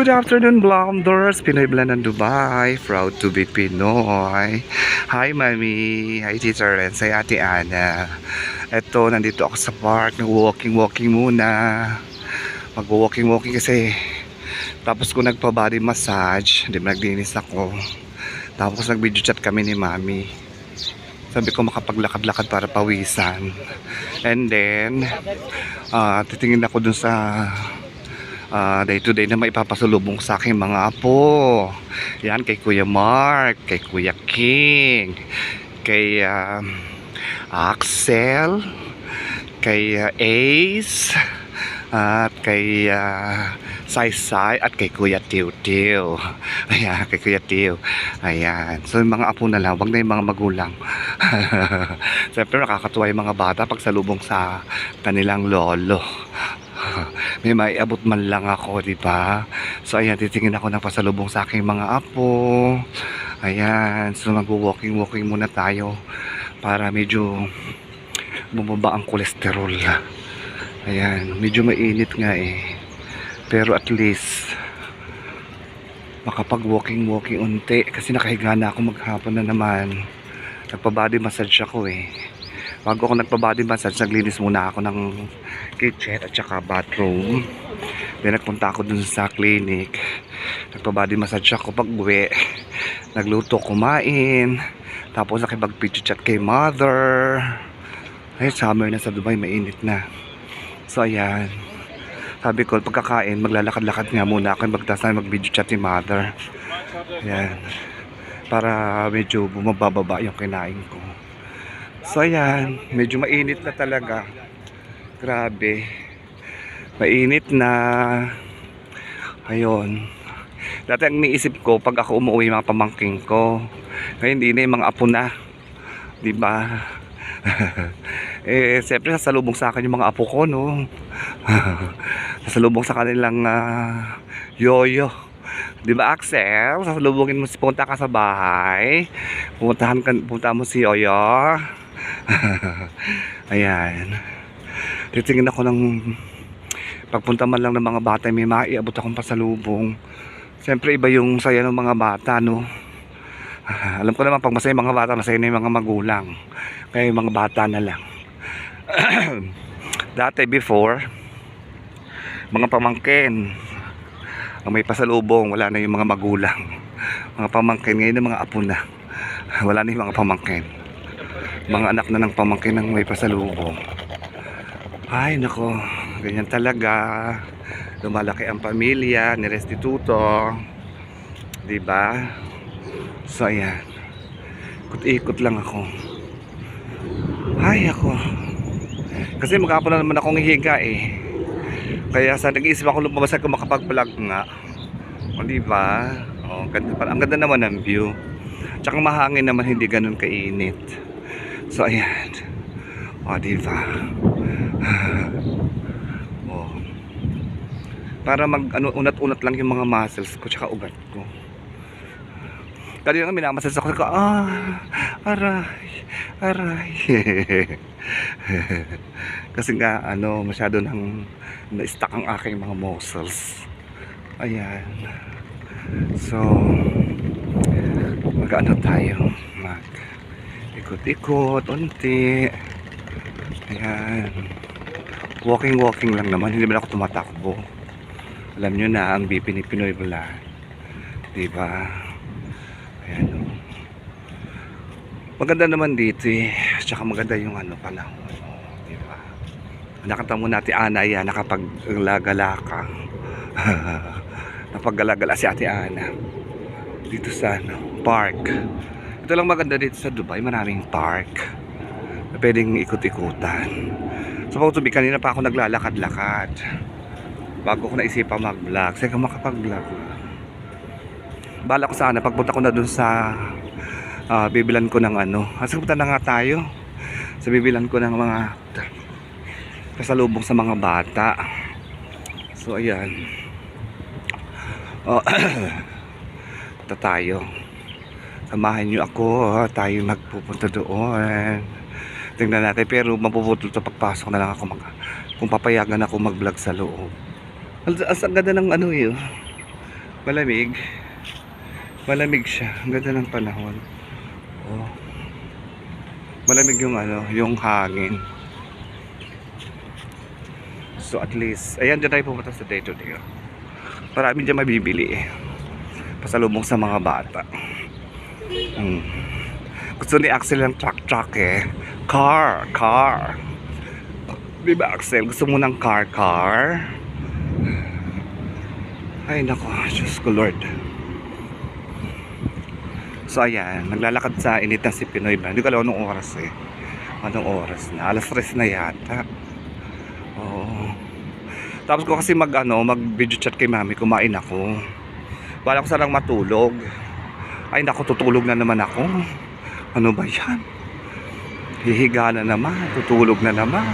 Good afternoon, Blonders! Pinoy Blend ng Dubai. Proud to be Pinoy. Hi, Mami. Hi, Teacher Ren. Say, Ate Ana. Eto, nandito ako sa park. Nag-walking muna. Mag-walking kasi tapos ko nagpa-body massage. Hindi, naglinis ako. Tapos nag-video chat kami ni Mami. Sabi ko makapaglakad-lakad para pawisan. And then, titingin ako dun sa day to day na maipapasalubong sa aking mga apo. Yan, kay Kuya Mark, kay Kuya King, kay Axel, kay Ace, at kay Saysay, at kay Kuya Tiu. Ayan, kay Kuya Tiu. Ayan, so yung mga apo na lang, wag na yung mga magulang. Siyempre nakakatuwa yung mga bata pag salubong sa kanilang lolo. May maiabot man lang ako, di ba? So ayan, titingin ako ng pasalubong sa aking mga apo. Ayan, so mag-walking muna tayo para medyo bumaba ang kolesterol. Ayan, medyo mainit nga eh. Pero at least makapag-walking unti kasi nakahiga na ako maghapon na naman. Nagpa-body massage ako eh. Bago ako nagpa-body massage, naglinis muna ako ng kitchen at saka bathroom. Then nagpunta ako dun sa clinic. Nagpa-body massage ako pag-uwi. Nagluto, kumain. Tapos nakipag-video chat kay mother. Ay, summer na sa Dubai, mainit na. So ayan. Sabi ko, pagkakain, maglalakad-lakad nga muna ako. Magtas na mag-video chat ni mother. Ayan. Para medyo bumababa yung kinain ko. So ayan, medyo mainit na talaga. Grabe. Mainit na. Ayun. Dati ang niisip ko pag ako umuwi mga pamangking ko. Ngayon hindi na yung mga apo na. Diba? Eh, siyempre sasalubong sa akin yung mga apo ko, no? Sasalubong sa kanilang yoyo. Diba, Axel? Sasalubungin mo, punta ka sa bahay. Punta mo si Yoyo. Ayan. Titingin ako ng pagpunta man lang ng mga bata, may maiabot akong pasalubong. Siyempre iba yung saya ng mga bata, no? Alam ko naman pag masaya yung mga bata, masaya na yung mga magulang. Kaya yung mga bata na lang. Dati before, mga pamangkin ang may pasalubong, wala na yung mga magulang. Mga pamangkin, ngayon yung mga apo na. Wala na yung mga pamangkin. Mga anak na ng pamangkin ang may pasalubong. Ay nako, ganyan talaga. Lumalaki ang pamilya ni Restituto, diba? So ayan, ikot lang ako. Ay ako, kasi maghapon na naman akong hihiga eh. Kaya sa nag-iisip ako lumabas ako makapag-vlog nga. O diba? O, ang ganda naman ng view. Tsaka mahangin naman, hindi ganun kainit. So ayan. O diba? O. Para unat-unat lang yung mga muscles ko tsaka ugat ko. Kanina nga minamassage ako, aray. Kasi nga masyado nang na-stuck ang aking mga muscles. Ayan. So mag-ano tayo, ikot-ikot unti. Ayan. Walking lang naman, hindi naman ako tumatakbo. Alam nyo na ang BP ni Pinoy Blend, diba? Ayan. Maganda naman dito eh. Tsaka maganda yung panahon, diba? Nakita mo natin Ana yan, nakapaggala ka. Napaggala-gala si Ate Ana dito sa park. Ito lang maganda dito sa Dubai, maraming park na pwedeng ikot-ikutan. So pagtubi, kanina pa ako naglalakad-lakad bago ko naisipan mag-vlog. Sige makapag-vlog. Bala ko sana pagpunta ko na dun sa bibilan ko ng kasi punta na nga tayo sa bibilan ko ng mga kasalubong sa mga bata. So ayan. Punta tayo. Samahan nyo ako, tayo magpupunta doon. Tingnan natin, pero mapuputol to pagpasok na lang ako kung papayagan ako mag-vlog sa loob. Ang ganda ng yun. Malamig. Malamig siya. Ang ganda ng panahon. Oh. Malamig yung ano, yung hangin. So at least, ayan dyan tayo pumunta sa Day to Day. Marami dyan mabibili eh. Pasalubong sa mga bata. Gusto ni Axel ng truck eh. Car. Diba Axel? Gusto mo ng car? Ay nako, Diyos ko Lord. So ayan, naglalakad sa init na si Pinoy ba? Hindi ko alam anong oras eh. Anong oras na? Alas 3 na yata. Oo. Tapos ko kasi mag video chat kay mami, kumain ako. Wala ko sanang matulog. Ay nako, tutulog na naman ako. Ano ba yan? Hihiga na naman, tutulog na naman.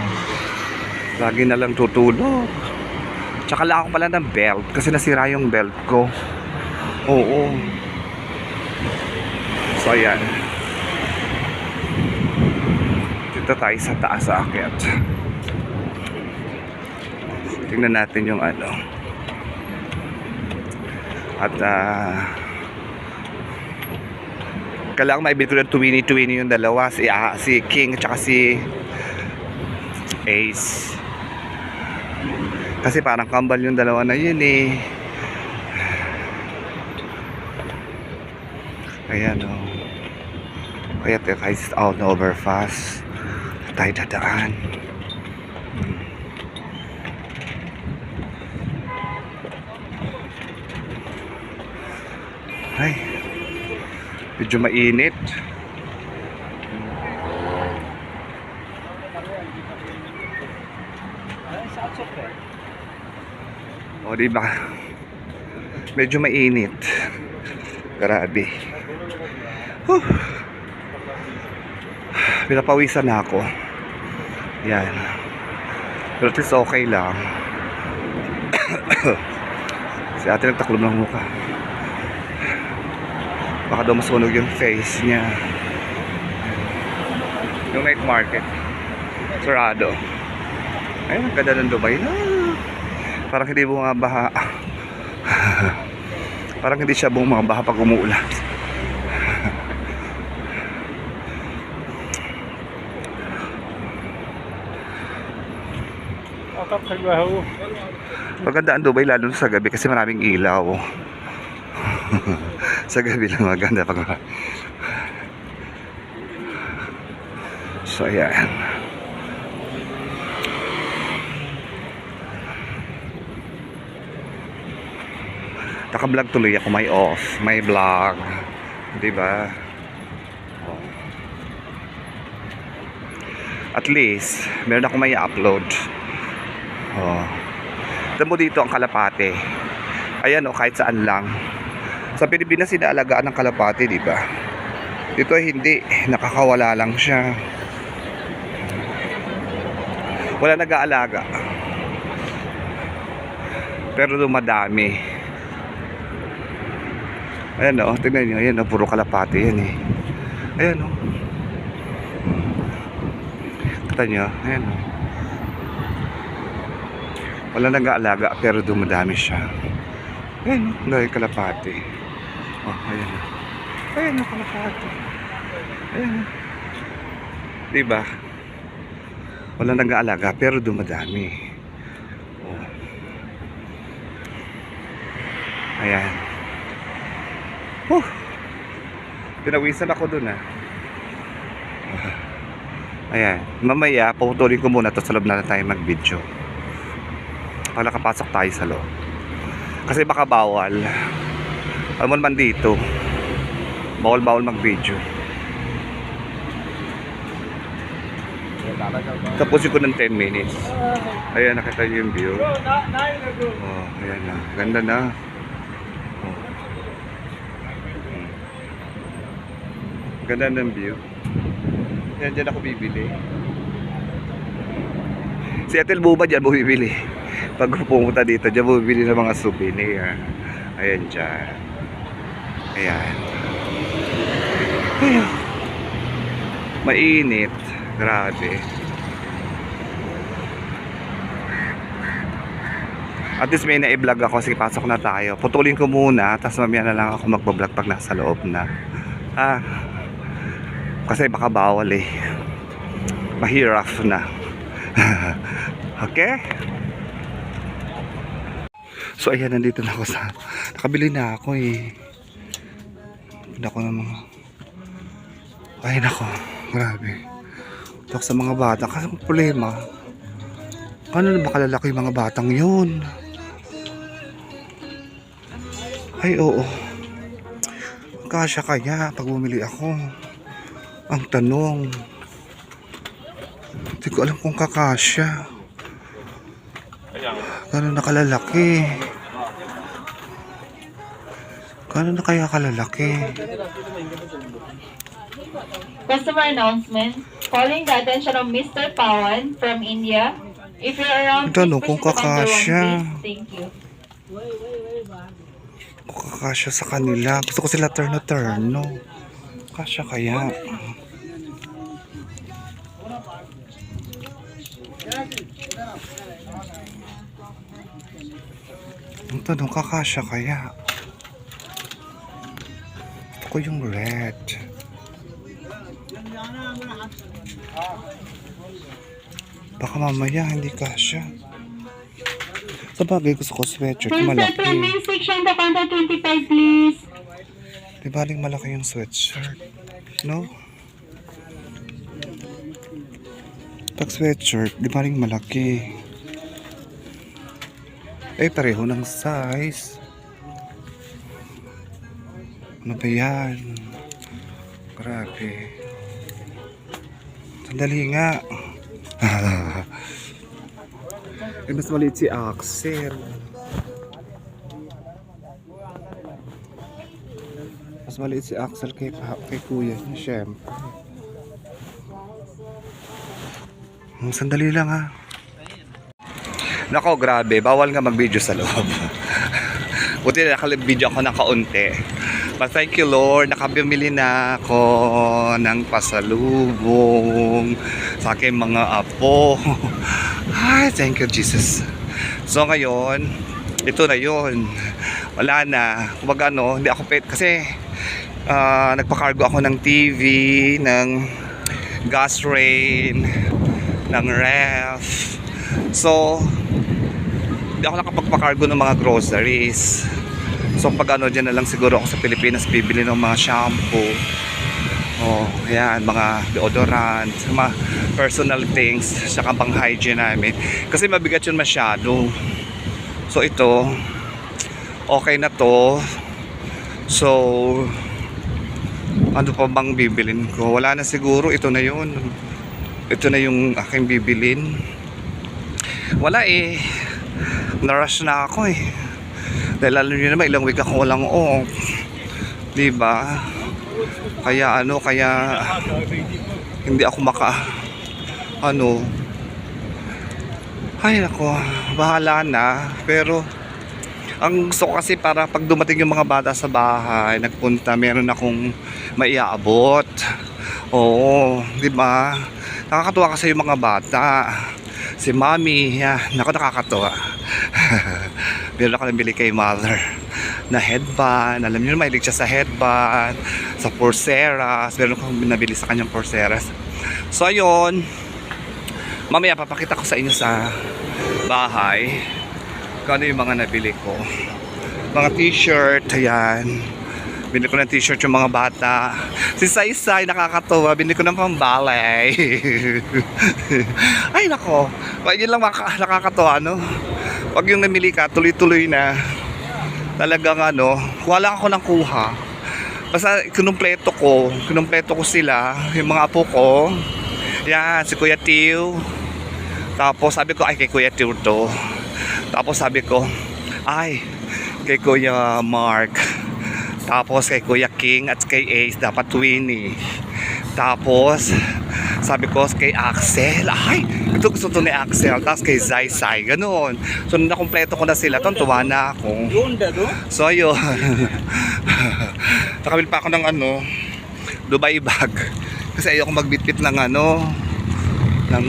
Lagi na lang tutulog. Tsaka lang ako pala ng belt kasi nasira yung belt ko. Oo. So ayan. Dito tayo sa taas sa akyat. Tingnan natin yung ano. At kailangan maibili ko ng tuwini-tuwini yung dalawa. Si King at saka si Ace. Kasi parang kambal yung dalawa na yun eh. Ayan o. Kaya guys, out over fast. Tayo dadaan. Ay, medyo mainit. O diba? Medyo mainit. Grabe. Pinapawisan na ako. Yan. Pero at least okay lang. Si ate nagtaklom ng mukha. Baka daw masunog yung face niya. Yung night market sarado. Ayun, ang ganda ng Dubai na. Parang hindi bumabaha. Parang hindi siya bumabaha pag umuulan. Maganda ang Dubai lalo sa gabi kasi maraming ilaw. Sa gabi lang maganda pag so ayan. Naka-vlog tuloy ako, may off, may vlog, diba? Oh. At least meron ako may upload. Oh. Tamo dito ang kalapate. Ayan o, kahit saan lang. Sa Pilipinas inaalagaan ng kalapate, di ba? Dito ay hindi, nakakawala lang siya. Wala nag-aalaga. Pero dumadami. Ayan o, tingnan nyo, ayan o, puro kalapate yan eh. Ayan o. Kita nyo, ayan o. Wala nag-aalaga pero dumadami siya. Ayan o, dahil kalapate. Oh, ayan o. Ayan o, kalapate. Ayan o. Diba? Wala nag-aalaga pero dumadami. Oh. Ayan. Pinawisan ako dun ah. Ayan. Mamaya, puputulin ko muna to sa loob na tayo mag-video. Pag nakapasok tayo sa loob. Kasi baka bawal. Alam mo naman dito. Bawal mag-video. Tapusin ko ng 10 minutes. Ayan, nakita niyo yung view. Oh, ayan na. Ganda na. Oh. Ganda ng view. Yan, dyan ako bibili. Si Atel Buba dyan bumibili. Pag pumunta dito, dyan bumibili ng mga souvenir. Ayan dyan. Ayan. Ayan. Mainit. Grabe. At least may na-vlog ako. Sige, pasok na tayo. Putulin ko muna, tapos mamaya na lang ako magbablog pag nasa loob na. Kasi baka bawal eh. Mahirap na. Okay? So ayan, nandito na ako sa... Nakabili na ako eh. Hindi ako ng mga... Ay nako, grabe. Ito sa mga bata. Kasi ang problema, paano na ba kalalaki yung mga batang yun? Ay oo. Kasya kaya pag bumili ako? Ang tanong. Hindi ko alam kung kakasya. Gano'n na kalalaki? Gano'n na kaya kalalaki? Customer announcement. Calling the attention of Mr. Pawan from India. If you're around, Tanong please kung proceed to counter one, kakasya. please. Thank you. Kung kakasya sa kanila. Gusto ko sila turn, no? Kasya kaya? Ang tanong, kakasya kaya? Gusto ko yung red. Baka mamaya hindi kasya. Sa bagay gusto ko sweatshirt Please step malaki. from main section to counter 25, please. Di baling malaki yung sweatshirt, no? Pag sweatshirt, di baling malaki. Eh, pareho ng size. Ano ba yan? Grabe. Sandali nga. Eh, mas maliit si Axel. Mas maliit si Axel kay kuya niya, syempre. Sandali lang ha. Nako, grabe. Bawal nga mag-video sa loob. Buti na naka-video ako ng kaunti. But thank you Lord, nakabimili na ako ng pasalubong sa aking mga apo. Ay, thank you Jesus. So ngayon, ito na yun. Wala na. Kumbaga ano, hindi ako pet kasi nagpa-cargo ako ng TV, ng gas rain, ng ref. So, hindi ako nakapagpa-cargo ng mga groceries. So pag ano, dyan na lang siguro ako sa Pilipinas bibili ng mga shampoo. Oh, ayan, mga deodorant, mga personal things, saka pang hygiene namin. Kasi mabigat yun masyado. So ito, okay na to. So, ano pa bang bibilin ko? Wala na siguro, ito na yun. Ito na yung aking bibilin. Wala eh. Narush na ako eh. Dahil alam nyo naman, ilang week ako walang off. Diba? Kaya ano, kaya hindi ako ay nako, bahala na. Pero ang gusto ko kasi para pag dumating yung mga bata sa bahay, nagpunta, meron akong maiaabot. Oo, diba? Nakakatuwa kasi yung mga bata. Si Mami, yan, nako nakakatuwa. Meron ako nabili kay mother na headband. Alam niyo, mahilig siya sa headband, sa Porceras. Meron akong nabili sa kanyang Porceras. So ayun, mamaya papakita ko sa inyo sa bahay kung ano yung mga nabili ko. Mga t-shirt, ayan. Binili ko ng t-shirt yung mga bata. Si Saysay, nakakatuwa. Binili ko ng pambalay. Ay nako, yun lang nakakatuwa, no? Pag yung namili ka, tuloy-tuloy na. Talagang ano, wala ako nang kuha. Basta kinumpleto ko sila, yung mga apo ko. Yan, si Kuya Tio. Tapos sabi ko, ay kay Kuya Tio to. Tapos sabi ko, ay kay Kuya Mark. Tapos kay Kuya King at kay Ace, dapat twinnie. Tapos sabi ko kay Axel, ay ito gusto to ni Axel. Tapos kay Zaysay, ganoon. So nakumpleto ko na sila, tuwa na ako. So ayun. Nakabil pa ako ng ano, Dubai bag. Kasi ayoko magbitbit ng ano, ng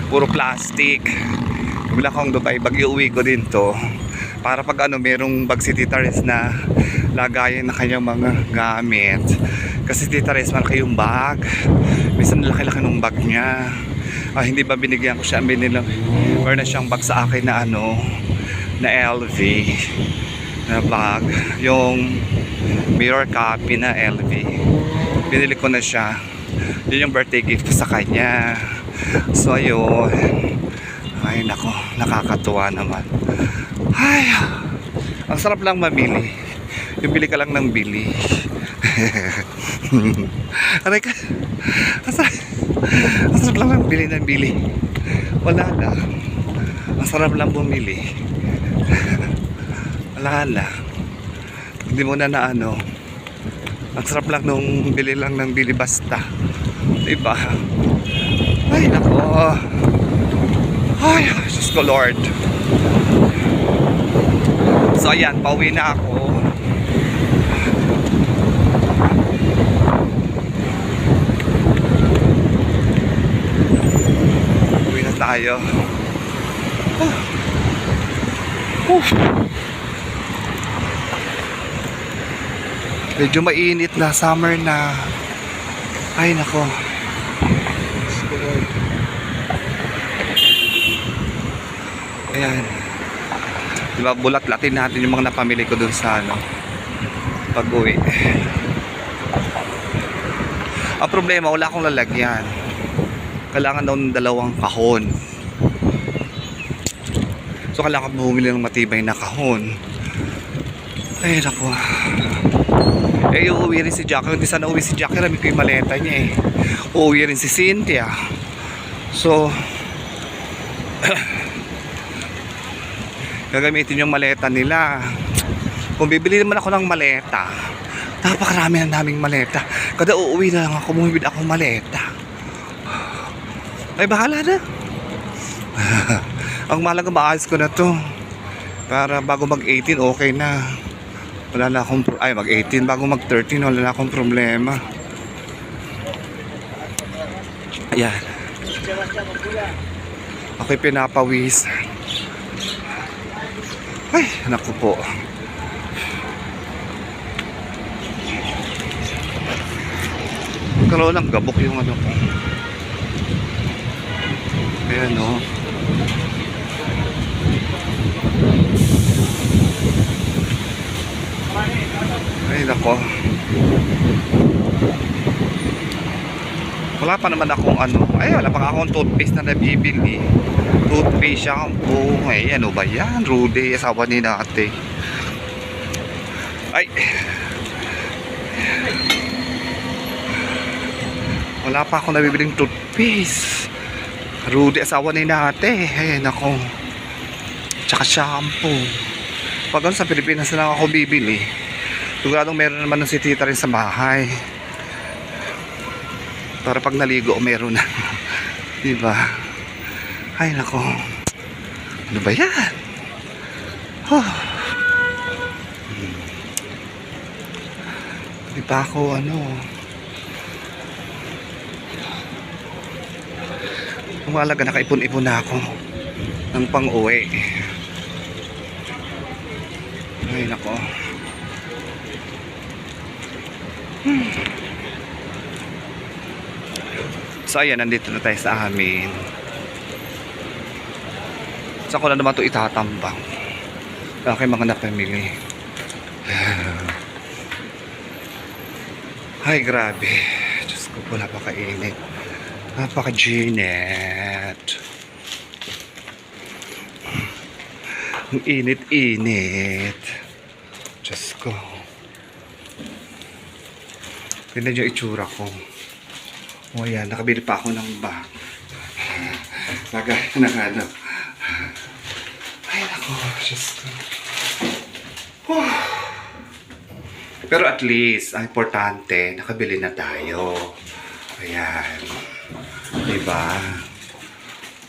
puro plastic. Bigla akong Dubai bag, iuwi ko din to. Para pag ano, merong bag si Tita Res na lagayan na kanyang mga gamit. Kasi Tita Res, malaki yung bag. Minsan laki-laki ng bag niya. Hindi ba binigyan ko siya, binilang meron na siyang bag sa akin na ano, na LV na bag, yung mirror copy na LV. Binili ko na siya. Yun yung birthday gift ko sa kanya. So ayun, ay nako, nakakatuwa naman. Ay, ang sarap lang mamili. Yung bili ka lang ng bili. Aray ka, ang sarap lang bili ng bili. Wala na, ang sarap lang bumili. Wala na, hindi mo na ano. Ang sarap lang nung bili lang ng bili basta, diba? Ay nako, ay Jesus ko Lord. So ayan, pauwi na ako. Uwi na tayo. Medyo mainit na, summer na. Ay nako. Ayan. Diba, bulat-latin natin yung mga napamili ko dun sa ano, pag-uwi. Ang problema, wala akong lalagyan. Kailangan daw ng 2 kahon. So kailangan bumili ng matibay na kahon. Ay nako. Uuwi rin si Jackie. Hindi sana uwi si Jackie, rami ko yung maleta niya eh. Uuwi rin si Cynthia. So gagamitin yung maleta nila. Kung bibili naman ako ng maleta, napakarami na naming maleta. Kada uuwi na lang ako, bumibili akong maleta. Ay bahala na. Ang mahalaga, maayos ko na to. Para bago mag-18, okay na. Wala na akong, mag-18, bago mag-13, wala na akong problema. Ayan. Ako'y pinapawis. Ay, naku po. Karoon ng gabok yung ano ko. Ayan o. Ay, nako. Wala pa naman akong ano. Ay, wala pa akong toothpaste na nabibili. Toothpaste, shampoo. Ay, ano ba yan? Rudy, asawa ni Nate. Ay. Wala pa akong nabibiling toothpaste. Rudy, asawa ni Nate. Ay, nako. Tsaka shampoo. Pag ano, sa Pilipinas na lang ako bibili. Siguradong meron naman ng si Tita rin sa bahay. Para pag naligo, meron na. Diba? Ay, nako. Ano ba yan? Oh. Di pa ako, ano. Umalaga, nakaipon-ipon na ako ng pang-uwi. Ay, nako. So ayan, nandito na tayo sa amin. Saan ko na naman ito itatambang? Aking mga napamili. Ay, grabe. Diyos ko po, napakainit. Napaka-ginet. Ang init-init. Diyos ko. Tignan yung itsura ko. O ayan, nakabili pa ako ng bag. Lagay na ano. Ay, nako, Diyos ko. Pero at least, ang importante, nakabili na tayo. Ayan. Diba?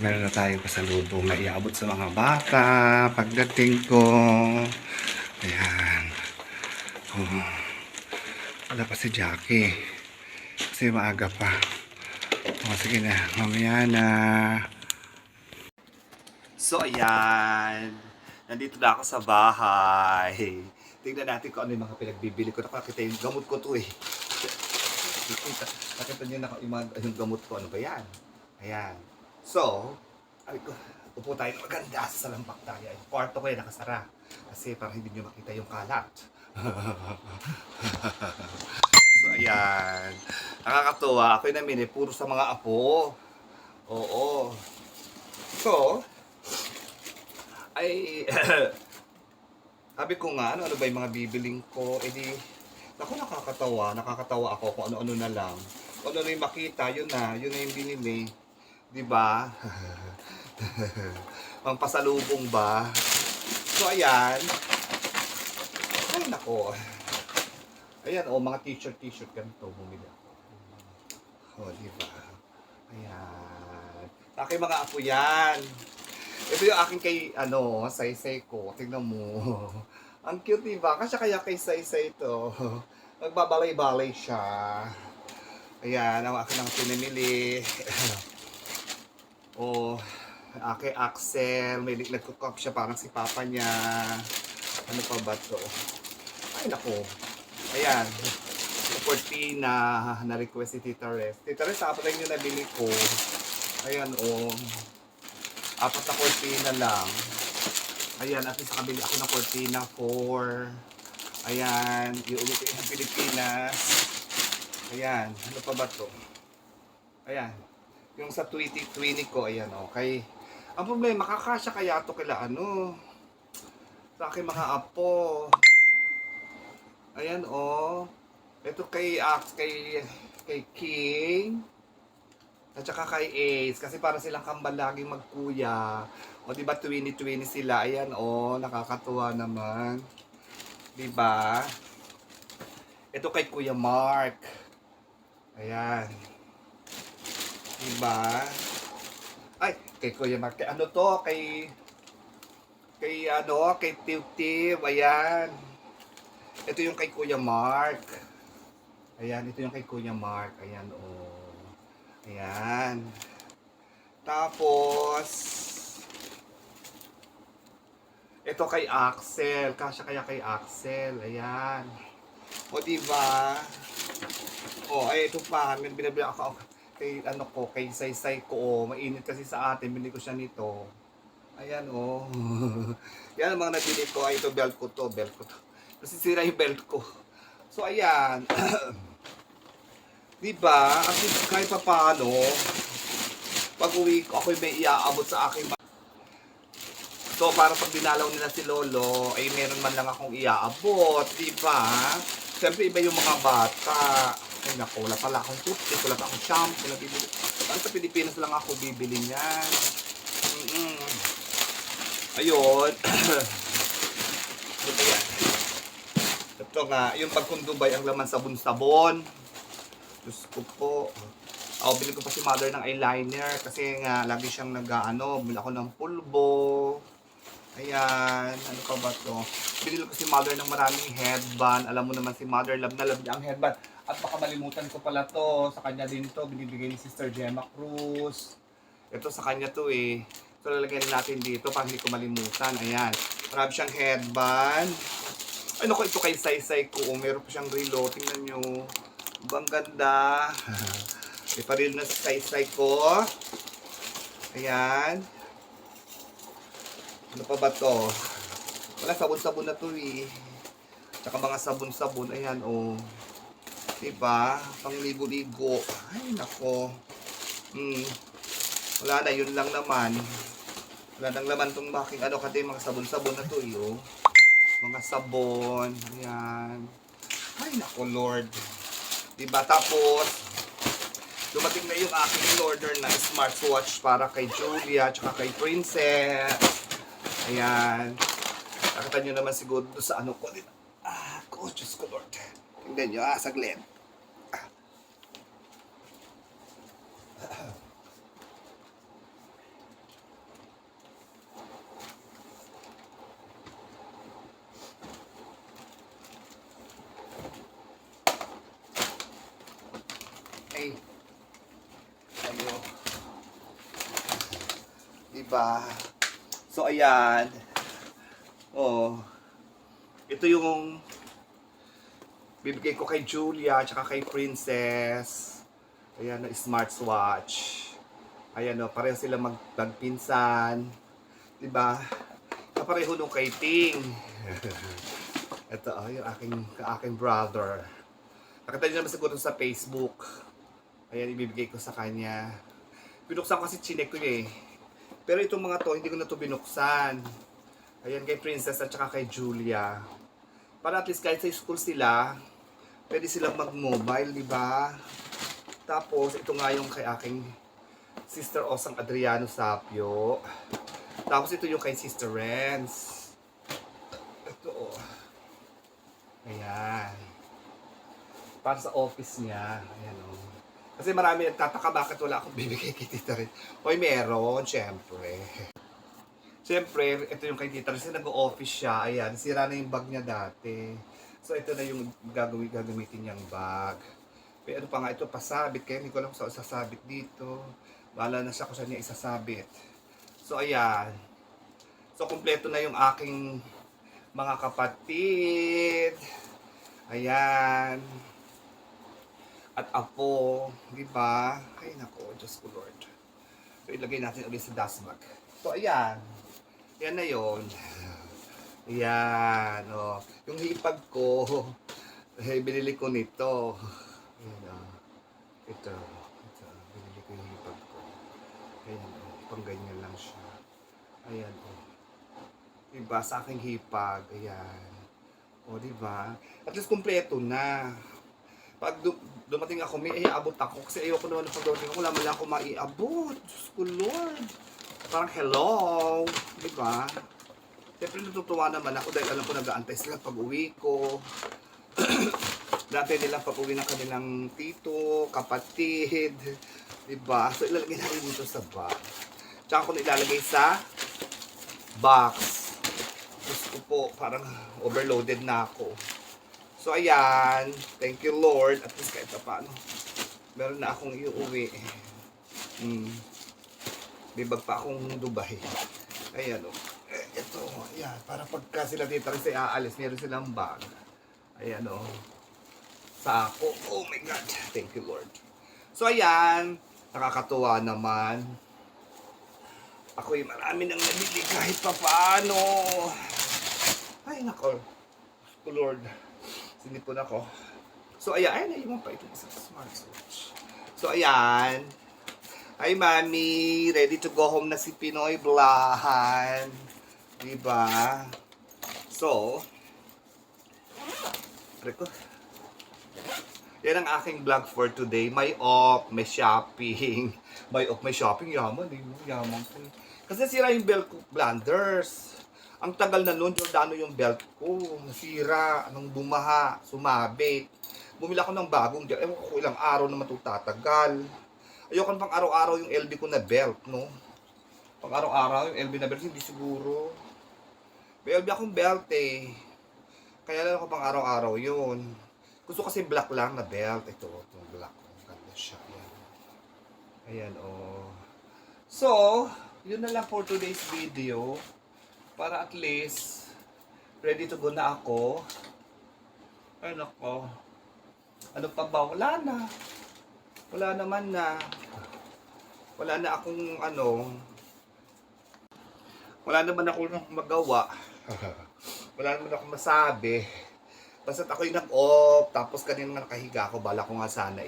Meron na tayong pasalubong na iabot sa mga bata pagdating ko. Ayan. Oh. Wala pa si Jackie. Kasi maaga pa. O, sige na. Mamaya na. So, ayan. Nandito na ako sa bahay. Tingnan natin kung ano yung mga pinagbibili ko. Nakakita yung gamot ko to eh. Nakita niyo na yung gamot ko. Ano ba yan? Ayan. So, ay ko, upo tayo ng maganda sa lampak tayo. Yung kwarto ko ay nakasara. Kasi para hindi niyo makita yung kalat. So, ayan. Nakakatuwa. Ako'y namin eh, puro sa mga apo. Oo. So, ay, sabi ko nga, ano ba yung mga bibiling ko? Eh di, naku, nakakatawa ako kung ano-ano na lang. Kung ano yung makita, yun na yung binili. Di ba? Ang pasalubong ba? So, ayan. Ay, nako. Ayan, mga t-shirt, ganito, bumili ako. Di ba? Ayan. Aking mga apo yan. Ito yung aking kay, saysay ko. Tingnan mo. Ang cute, diba? Kasi kaya kay saysay ito. Nagbabalay-balay siya. Ayan, ang akin ang pinamili. Kay Axel. May nagkukop siya parang si papa niya. Ano pa ba to? Ay, naku. Ayan. Cortina na request si Tita Res. Tita Res, apat lang yung nabili ko. Ayan, apat na cortina lang. Ayan, at least nakabili ako ng cortina for, ayan, iulit ng Pilipinas. Ayan, ano pa ba to? Ayan, yung sa Twinny ko, ayan, okay. Ang problema, makakasya kaya to kila sa aking mga apo. Ayan, ito kay King. At saka kay Ace, kasi para silang kambal laging magkuya. O diba, twinny sila. Ayan, nakakatuwa naman. Diba? Ito kay Kuya Mark. Ayan. Diba? Ay, kay Kuya Mark. Kay kay Tiw. Ayan. Ito yung kay Kuya Mark. Ayan, ito yung kay Kuya Mark. Ayan, Ayan. Tapos, ito kay Axel. Kasya kaya kay Axel. Ayan. Diba? Ito pa. Binabili ako kay, kay saysay ko. Mainit kasi sa atin. Binili ko siya nito. Ayan, Yan ang mga nabili ko. Ay, ito, belt ko to. Kasi sira yung belt ko. So, ayan. Diba? At least kahit pa paano, pag uwi ko, ako'y may iaabot sa aking So, para pag dinalaw nila si Lolo, ay meron man lang akong iaabot. Diba? Siyempre, iba yung mga bata. Ay, naku, wala pala akong toothpaste, wala pa akong shampoo na bibili. Parang sa Pilipinas lang ako bibili niyan. Ayun. Ito yan. Ito nga, yung pagkundubay ang laman sabon-sabon. Diyos ko po. Bili ko pa si Mother ng eyeliner kasi nga lagi siyang bili ako ng pulbo. Ayan, ano pa ba to? Binili ko si Mother ng maraming headband. Alam mo naman si Mother, love na love niya ang headband. At baka malimutan ko pala to. Sa kanya din to, binibigay ni Sister Gemma Cruz. Ito sa kanya to eh. So lalagyan natin dito para hindi ko malimutan. Ayan, marami siyang headband. Ay naku, ito kay saysay ko. Meron pa siyang relo. Tingnan nyo. Ang ganda. Iparil na sa saysay ko. Ayan. Ano pa ba to? Wala, sabon-sabon na to eh. Tsaka mga sabon-sabon. Ayan, diba? Pangligo-ligo. Ay, nako. Wala na, yun lang naman. Wala nang laman tong baking kasi mga sabon-sabon na to eh, Mga sabon. Ayan. Ay, nako, Lord. Diba? Tapos, dumating na yung aking order na smartwatch para kay Julia at kay Princess. Ayan. Nakita nyo naman siguro sa ko. Diyos ko, Lord. Tingnan nyo, saglit. Diba? So, ayan. Oh. Ito yung bibigay ko kay Julia tsaka kay Princess. Ayan, na smartwatch. Ayan, oh, pareho sila magpinsan. Diba? Kapareho nung kay Ting. Ito, oh, yung aking brother. Nakita niyo naman siguro sa Facebook. Ayan, ibibigay ko sa kanya. Binuksan kasi chinek ko eh. Pero itong mga to, hindi ko na to binuksan. Ayan, kay Princess at saka kay Julia. Para at least kahit sa school sila, pwede silang mag-mobile, di ba? Tapos, ito nga yung kay aking Sister Osang Adriano Sapio. Tapos, ito yung kay Sister Renz. Ito, oh. Ayan. Para sa office niya. Ayan, oh. Kasi marami nagtataka bakit wala akong bibigay kay Tita Ren. Hoy, meron, syempre. Siyempre, ito yung kay Tita Ren. Kasi nag-office siya. Ayan, sira na yung bag niya dati. So, ito na yung gagamitin niyang bag. Pero ano pa nga, ito pasabit. Kaya hindi ko alam kung saan sasabit dito. Bahala na siya kung saan niya isasabit. So, ayan. So, kumpleto na yung aking mga kapatid. Ayan. At apo, di ba? Ay nako, Diyos ko Lord. So ilagay natin ulit sa dust bag. So ayan. Yan na yon. Ayan, oh. Yung hipag ko, binili ko nito. Ayan, oh. Ito. Binili ko yung hipag ko. Ayan, oh. Pang ganyan lang siya. Ayan, oh. Diba, sa aking hipag. Ayan. O, diba? At least kumpleto na. Pag dumating ako, may iabot ako. Kasi ayoko naman pag dumating ako, wala ako maiabot. Diyos ko, Lord. Parang hello. Diba? Siyempre natutuwa naman ako dahil alam ko nag-aantay sila pag uwi ko. Dati nilang pag uwi ng kanilang tito, kapatid. Diba? So ilalagay natin dito sa box. Tsaka ko na ilalagay sa box. Diyos ko po, parang overloaded na ako. So, ayan. Thank you, Lord. At least kahit pa paano. Meron na akong iuwi. May bag pa akong Dubai. Ayan, o. Ito, ayan. Para pagka sila dito rin sa aalis, meron silang bag. Ayan, o. Sa ako. Oh my God. Thank you, Lord. So, ayan. Nakakatuwa naman. Ako'y marami nang nabili kahit pa paano. Ay, nako. Lord. Sinipon ako. So, ayan. Ay, naiwan pa itong isang smartwatch. So, ayan. Hi, Mami. Ready to go home na si Pinoy Blahan. Diba? So, yan ang aking vlog for today. May off, may shopping. May off, may shopping. Yaman, eh. Yaman ko. Kasi sira yung belt ko, blunders. Ang tagal na nun, Giordano yung belt ko. Nasira, anong bumaha, sumabit. Bumila ko ng bagong belt. Ewan ko ilang araw na matutatagal. Ayoko pang araw-araw yung LB ko na belt, no? Pang araw-araw yung LB na belt, hindi siguro. May LB akong belt, eh. Kaya lang ako pang araw-araw yun. Gusto kasi black lang na belt. Ito, itong black. Ganda siya. Ayan. Ayan, oh. So, yun na lang for today's video. Para at least, ready to go na ako. Ay, nako. Ano pa ba? Wala na. Wala naman na. Wala na akong wala naman ako magawa. Wala naman akong masabi. Basta ako'y nag-off, tapos kanina nakahiga ako, bala ko nga sana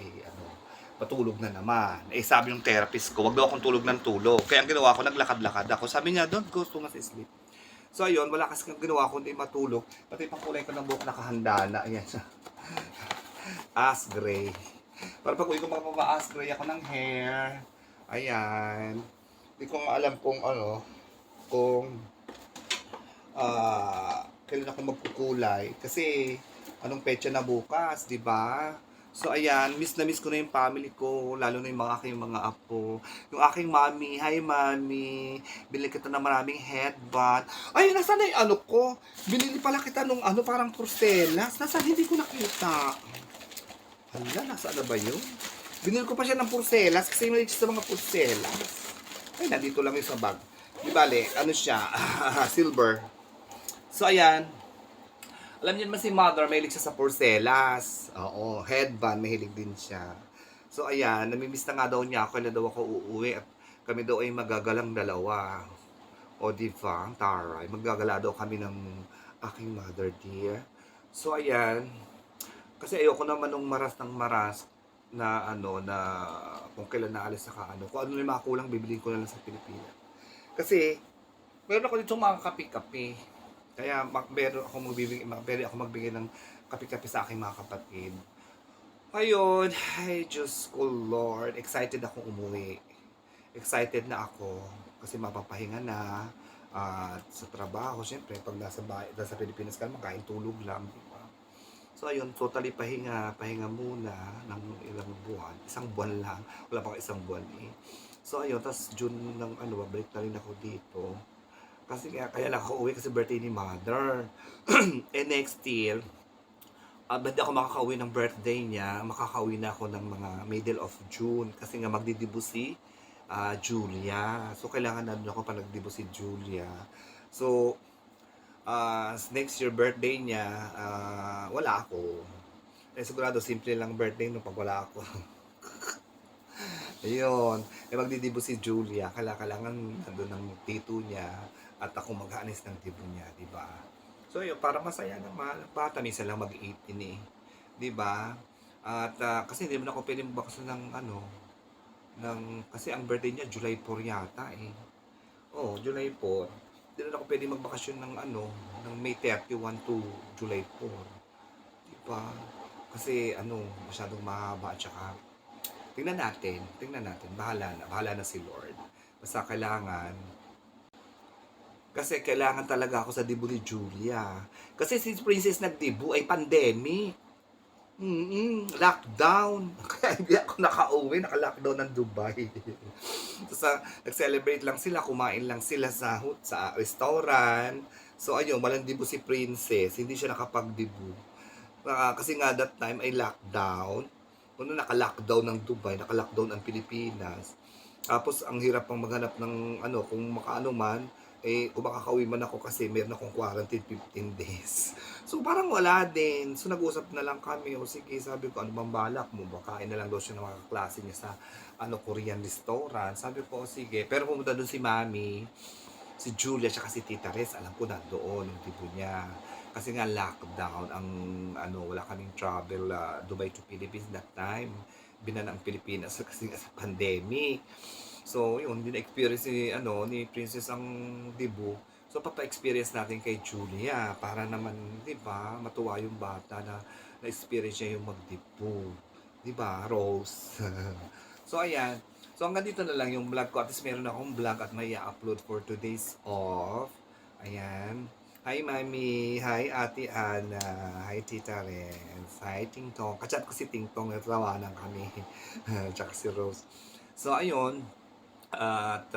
matulog na naman. Eh, sabi yung therapist ko, wag daw akong tulog ng tulog. Kaya ang ginawa ko, naglakad-lakad ako. Sabi niya, don't go too much sleep. So, ayun, wala kasi ginawa ko, hindi matulog. Pati pang kulay ko ng buhok nakahanda na. Ayan siya. Ash gray. Para pag uwi ko magpapa-ash gray ako ng hair. Ayan. Hindi ko nga alam kung kailan ako magkukulay. Kasi, anong petsa na bukas, di ba? So, ayan, miss na miss ko na yung family ko, lalo na yung aking mga apo. Yung aking mami, hi mami, binili kita ng maraming headband. Ay, nasaan na yung ko? Binili pala kita nung parang porcelas. Nasaan? Hindi ko nakita. Hala, nasaan na ba yun? Binili ko pa siya ng porcelas kasi may sa mga porcelas. Ay, nandito lang yung sa bag. Di bale, ano siya, silver. So, ayan. Alam niyo naman si mother, mahilig siya sa porcelas. Oo, headband, mahilig din siya. So, ayan, namimiss na nga daw niya ako, na daw ako uuwi at kami daw ay magagalang dalawa. O, di ba? Ang taray. Maggagala daw kami ng aking mother, dear. So, ayan. Kasi ayoko naman nung maras ng maras na ano, na kung kailan naalis sa ano. Kung ano yung mga kulang, bibiliin ko na lang sa Pilipinas. Kasi, meron ako dito mga kape-kape. Kaya meron ako magbigay ng kape-kape sa aking mga kapatid. Ayun, ay Diyos ko Lord, excited ako umuwi. Excited na ako kasi mapapahinga na at sa trabaho, syempre pag nasa Pilipinas ka, makain tulog lang, di ba? So ayun, totally pahinga muna ng ilang buwan, isang buwan lang, wala pang isang buwan eh. So ayun, tas June ng ano, balik na rin ako dito. Kasi kaya lang ako uwi kasi birthday ni mother. And next year, hindi ako makakauwi ng birthday niya, makakauwi na ako ng mga middle of June kasi nga magdidibo si Julia. So, kailangan na ako pa nagdibo si Julia. So, next year birthday niya, wala ako. Eh, sigurado simple lang birthday no pag wala ako. Ayun, eh magdidibo si Julia, kailangan nandun ng tito niya at ako maghanis ng dibo niya, di ba? So yun, para masaya naman, bata minsan lang mag-18 eh, di ba? At kasi hindi naman ako pwede magbakasyon ng ano, kasi ang birthday niya July 4 yata eh. Oh, July 4. Hindi naman ako pwede magbakasyon ng ano, ng May 31 to July 4. Di ba? Kasi ano, masyadong mahaba at saka tingnan natin, bahala na si Lord. Basta kailangan talaga ako sa dibu ni Julia. Kasi si Princess nagdibu ay pandemic. Lockdown. Kaya hindi ako nakauwi, naka-lockdown ng Dubai. Tapos nag-celebrate lang sila, kumain lang sila sa restaurant. So ayun, walang dibu si Princess, hindi siya nakapagdibu. Kasi nga that time ay lockdown. Ano, naka-lockdown ng Dubai, naka-lockdown ang Pilipinas. Tapos ang hirap pang maghanap ng ano, kung makaano man, eh kung makakauwi man ako kasi meron akong quarantine 15 days. So parang wala din. So nag-usap na lang kami. O sige, sabi ko, ano bang balak mo? Baka kain na lang daw siya ng mga klase niya sa ano, Korean restaurant. Sabi ko, o sige. Pero pumunta doon si Mami, si Julia, tsaka si Tita Res, alam ko nandoon yung tipo niya. Kasi nga lockdown, ang ano, wala kaming travel Dubai to Philippines that time. Binan ang Pilipinas kasi nga sa pandemic. So, yun, hindi na-experience ni Princess ang Dibu. So, papa-experience natin kay Julia para naman, di ba, matuwa yung bata na na-experience niya yung magdibu. Di ba, Rose? So, ayan. So, hanggang dito na lang yung vlog ko. At least meron akong vlog at may upload for 2 days off. Ayan. Hi, Mami. Hi, Ate Ana. Hi, Tita Renz. Hi, Ting Tong. Kachat ko si Ting Tong. Natawanan kami. Tsaka si Rose. So, ayun. At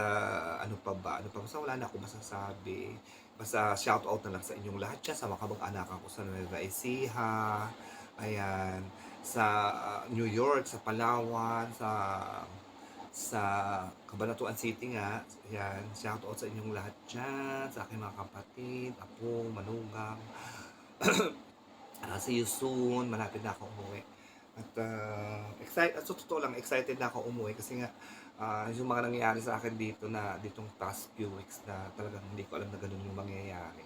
ano pa ba? Basta wala na ako masasabi. Basta shout out na lang sa inyong lahat dyan. Sa mga kamag-anakan ko sa Nueva Ecija. Ayan. Sa New York, sa Palawan, sa Cabanatuan City nga. Ayan. Shout out sa inyong lahat dyan. Sa aking mga kapatid, apo, manugang. See you soon. Malapit na ako umuwi. At so totoo lang, excited na ako umuwi kasi nga yung mga nangyayari sa akin ditong past few weeks na talagang hindi ko alam na ganun yung mangyayari.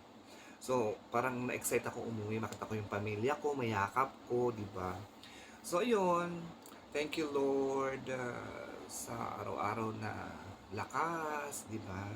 So, parang na-excite ako umuwi, makita ko yung pamilya ko, mayakap ko, di ba? So, ayun. Thank you, Lord, sa araw-araw na lakas, di ba?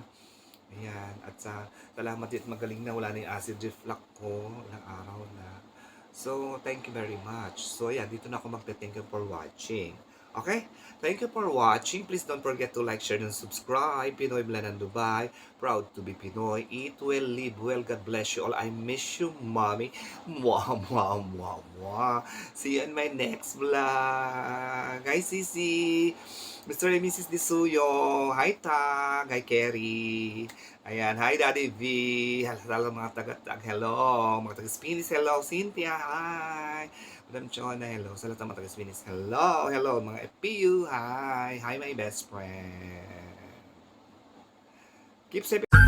Ayan. At salamat din, magaling na, wala na yung acid reflux ko, ilang araw na. So, thank you very much. So, yeah, dito na ako magte-thank you for watching. Okay? Thank you for watching. Please don't forget to like, share, and subscribe. Pinoy Blanan Dubai. Proud to be Pinoy. Eat well, live well. God bless you all. I miss you, Mommy. Mwah, mwah, mwah, mwah. See you in my next vlog. Hi, Sisi. Mr. and Mrs. Disuyo. Hi, Tag. Hi, Kerry. Ayan, hi Daddy V. Hello mga taga-tag. Hello. Mga taga-Spinis. Hello. Cynthia. Hi. Madam Chona. Hello. Sa lahat ng mga taga-Spinis. Hello. Hello. Mga FPU. Hi. Hi my best friend. Keep safe.